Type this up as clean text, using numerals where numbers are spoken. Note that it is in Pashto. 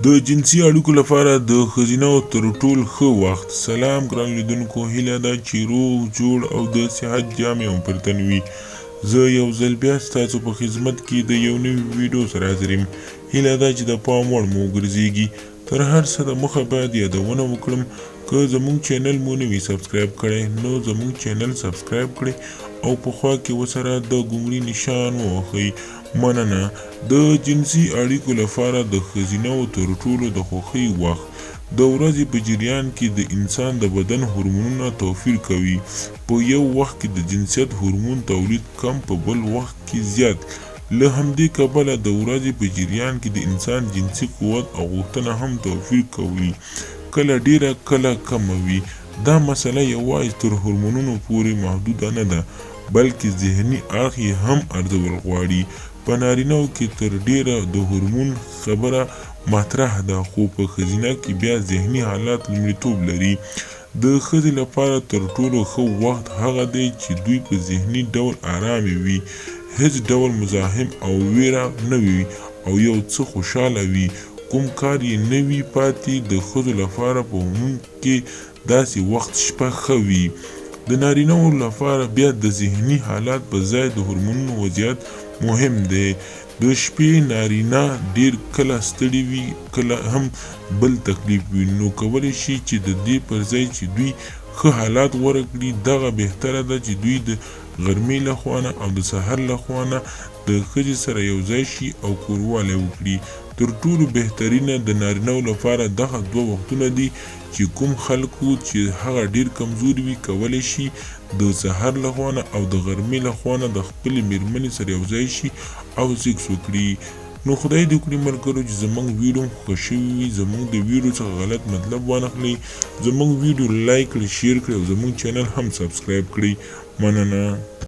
د جنسي اړیکو لپاره د ښځینه تر ټولو ښه وخت. سلام ګران لیدونکو، هیله ده چې روغ جوړ او د صحت جامې هم پر تن وي. زه یو ځل بیا ستاسو په خدمت کې د یو نوي ویډیو سره حاضر یم. هیله ده چې د پام وړ مو وګرځېږي. تر هر څه د مخه باید یادونه وکړم، که زموږ چینل مو نه وي سبسکرایب کړی نو زموږ چینل سبسکرایب کړئ او په خوا کې ورسره د ګونګړي نشان ووهئ. مننه. د جنسي اړیکو لپاره د ښځینه تر ټولو د خوښۍ وخت. د ورځې په جریان کې د انسان د بدن هورمونونه توپیر کوي. په یو وخت کې د جنسیت هورمون تولید کم، په بل وخت کې زیات. له همدې کبله د ورځې په جریان کې د انسان جنسي قوت او غوښتنه هم توپیر کوي، کله ډیره کله کمه وي. دا مسله یوازې تر هورمونونو پورې محدوده نه ده، بلکې ذهني اړخ یې هم ارزول غواړي. په نارینه‌و کې تر ډیره د هورمون خبره مطرح ده، خو په ښځینه کې بیا ذهني حالات لومړیتوب لري. د ښځې لپاره تر ټولو ښه وخت هغه دی چې دوی په ذهني ډول ارامې وي، هیڅ ډول مزاحم او ویره نه وي او یو څه خوشحاله وي. کوم کار یې نه وي پاتې. د ښځو لپاره په عموم کې داسې وخت شپه ښه وي. د نارینه‌و لپاره بیا د ذهني حالات په ځای د هورمونونو وضعیت مهم دی. د شپې نارینه ډیر کله ستړي وي، کله هم بل تکلیف وي، نو کولی شي چې د دې پر ځای چې دوی ښه حالات غوره کړي، دغه بهتره ده چې دوی د غرمې لخوا نه او د سحر لخوا نه د ښځې سره یو ځای شي او کوروالی وکړي. تر ټولو بهترینه د نارینه‌و لپاره دغه دوه وختونه دي چې کوم خلکو چې هغه ډیر کمزوري وي کولی شي د سحر لخوا نه او د غرمې لخوا نه د خپلې میرمنې سره یو ځای شي او سیکس وکړي. نو خدای دې وکړي ملګرو چې زموږ ویډیو خوښ شوي وي، زموږ د ویډیو څخه غلط مطلب وانخلئ، زموږ ویډیو لایک کړئ، شیر کړئ او زموږ چینل هم سبسکرایب کړئ. مننه.